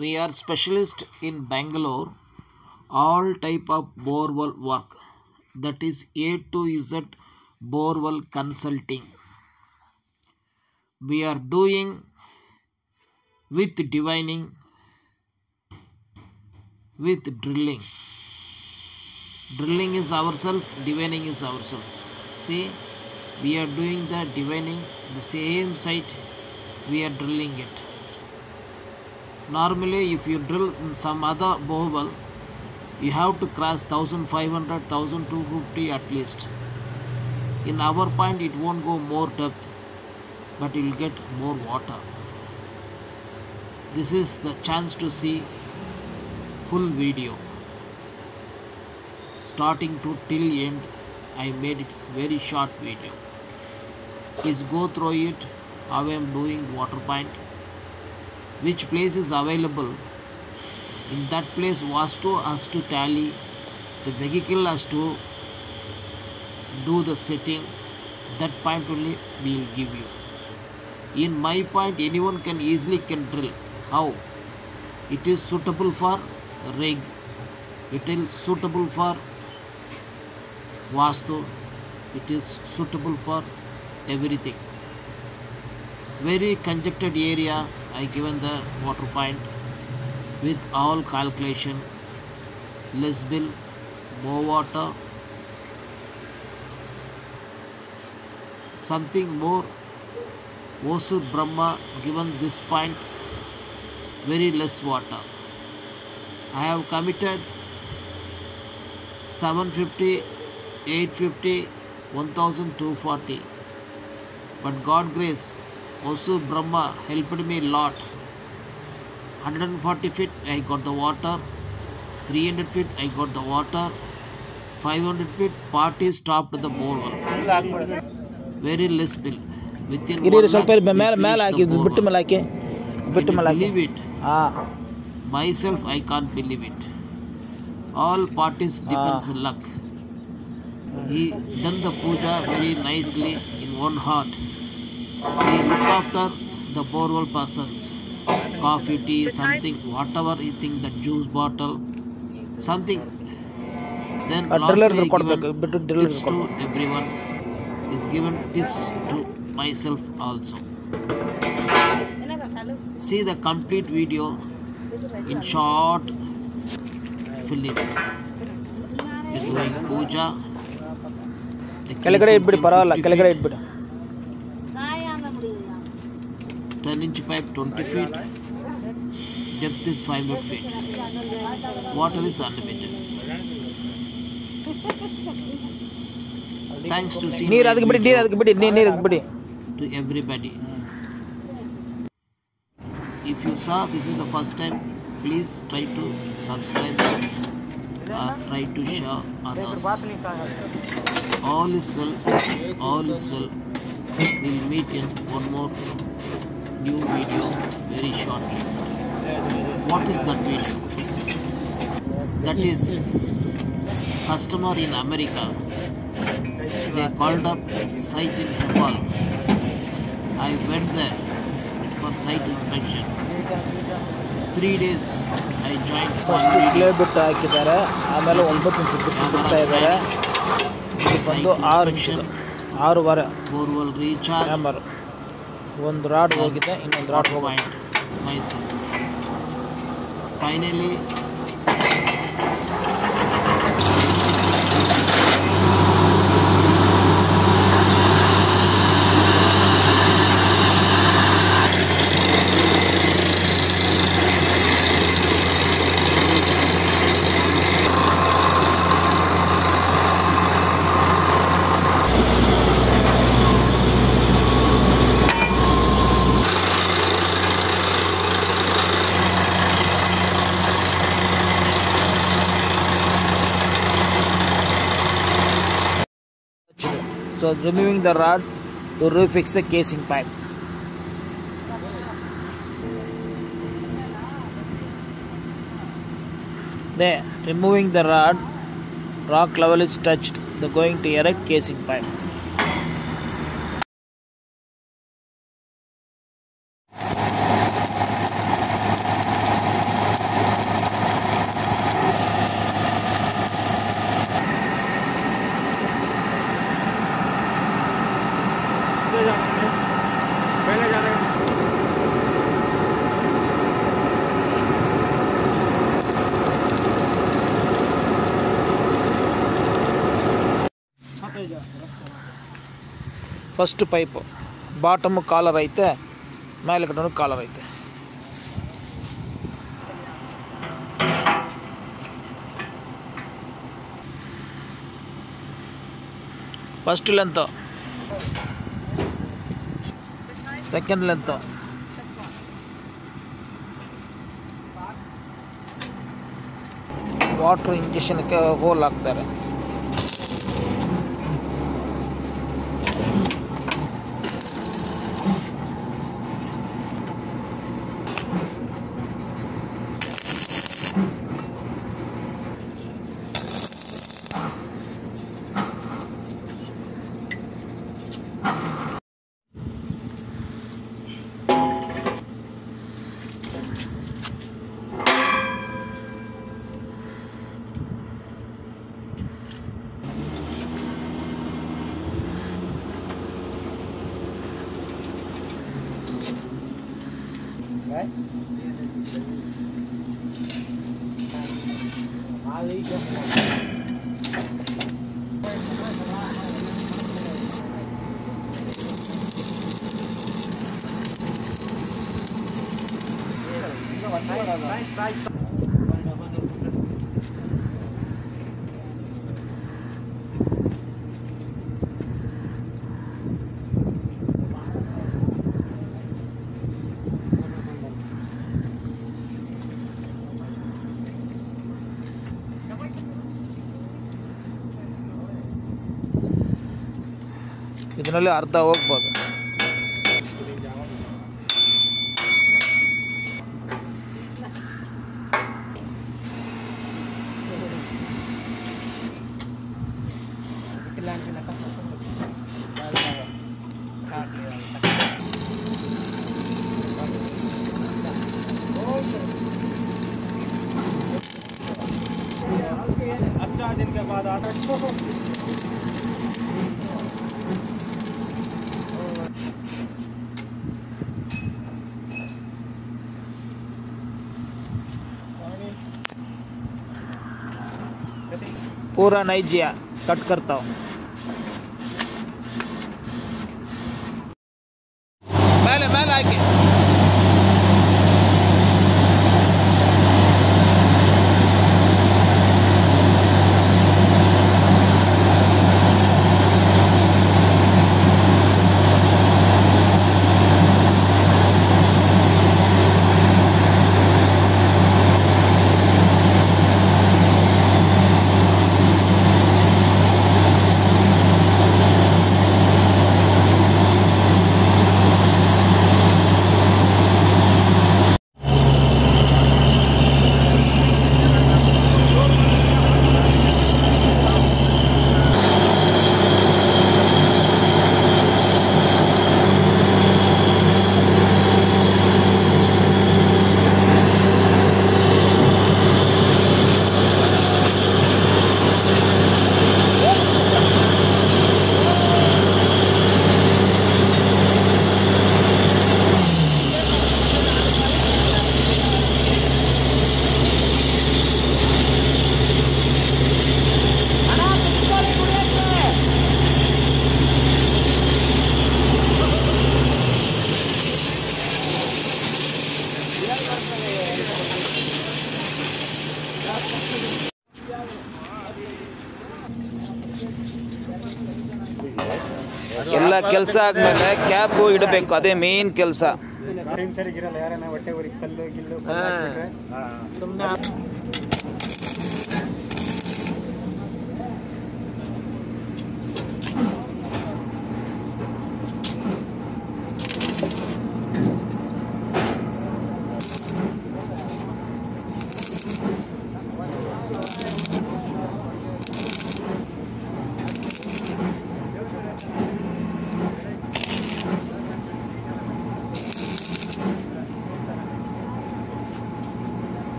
We are specialists in Bangalore, all type of borewell work, that is A to Z borewell consulting. We are doing with divining, with drilling. Drilling is ourselves, divining is ourselves. See, we are doing the divining, the same site, we are drilling it. Normally, if you drill in some other borewell, you have to cross 1500, 1250 at least. In our point, it won't go more depth, but you will get more water. This is the chance to see full video. Starting to till end, I made it very short video. Please go through it, how I am doing water point, which place is available. In that place, Vastu has to tally, the vehicle has to do the setting. That point only we will give you. In my point, anyone can easily drill. How? It is suitable for rig. It is suitable for Vastu. It is suitable for everything. Very congested area, I given the water point with all calculation, less bill, more water, something more. Osur Brahma given this point, very less water. I have committed 750, 850, 1240. But God grace, Osur Brahma helped me a lot. 140 feet I got the water, 300 feet I got the water, 500 feet party stopped the borewell. Very less bill. Within 1 lakh, we finished the borewell. Can you believe it? Myself, I can't believe it. All parties depends on luck. He done the puja very nicely in one heart. He look after the borewell persons. Coffee, tea, something, whatever you think, the juice bottle, something. Then lastly, given tips to everyone. Is given tips to myself also. See the complete video in short film. Doing puja. The 10-inch pipe 20 feet, depth is 500 feet, water is unlimited. Thanks to see to everybody. If you saw this is the first time, please try to subscribe or try to share others. All is well, all is well. We'll meet in one more new video very shortly. What is that video? That is customer in America. They called up site in Nepal. I went there for site inspection. 3 days I joined site inspection, borewell recharge, one rod point myself. Finally, so removing the rod to refix the casing pipe. There, removing the rod, rock level is touched. They're going to erect casing pipe. First pipe bottom collar ಐತೆ, ಮೇಲೆ ಕಡೆ collar ಐತೆ. First length, second length, water ಇಂಜೆಕ್ಷನ್ಗೆ hole ಹಾಕ್ತಾರೆ. ಇದರಲ್ಲಿ ಅರ್ಧ ಹೋಗ್ಬೋದು. अच्छा दिन के बाद आता पूरा नहीं जिया कट करता हूँ. ಮೇಲೆ ಮೇಲೆ ಹಾಕಿ. ಎಲ್ಲ ಕೆಲಸ ಆದ್ಮೇಲೆ ಕ್ಯಾಪ್ ಇಡಬೇಕು, ಅದೇ ಮೇನ್ ಕೆಲಸ.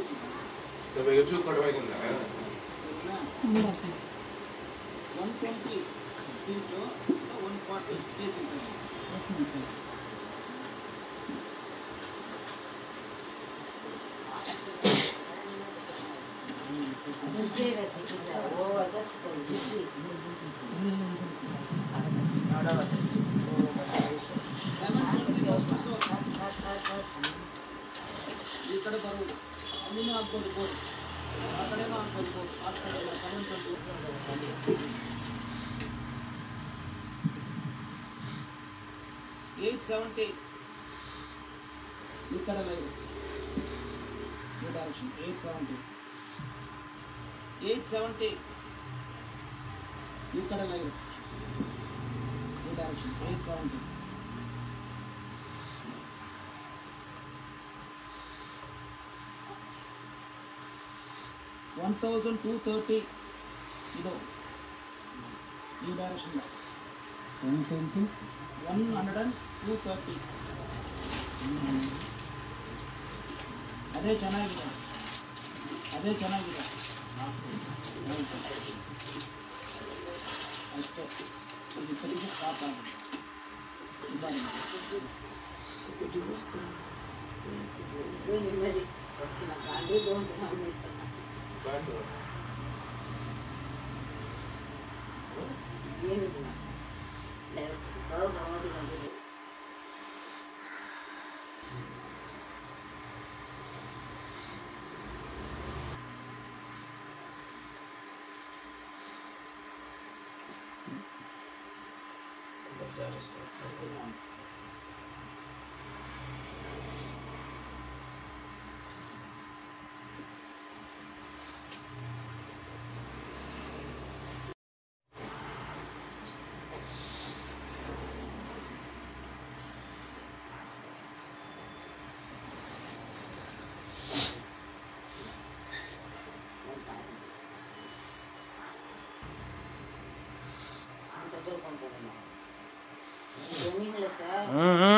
ಹೆಚ್ಚು ಕಡಿಮೆ 120 into 140 facing. ಈ ಕಡೆ ಬರುವುದು ಅಲ್ಲಿನೂ ಆಗ್ಬೋದು ಬೋರ್ಡ್ ಆ ಕಡೆನೂ ಆಗ್ಬೋದು ಬೋರ್ಡ್ ಆ ಕಡೆ ಕರೆಂಟ್ 870 ಈ ಕಡೆ ಲೈನ್ ಈ ಡೈರೆಕ್ಷನ್ 870 ಈ ಕಡೆ ಲೈನ್ ಈ ಡೈರೆಕ್ಷನ್ 870 1230 ಇದು ಈ ಡೈರೆಕ್ಷನ್ 120 ಅದೇ ಚೆನ್ನಾಗಿದೆ ಅಷ್ಟೇ ಇದು ಕಲಿಗೆ ಸ್ಟಾಪ್ ಆಗಿದೆ Sir.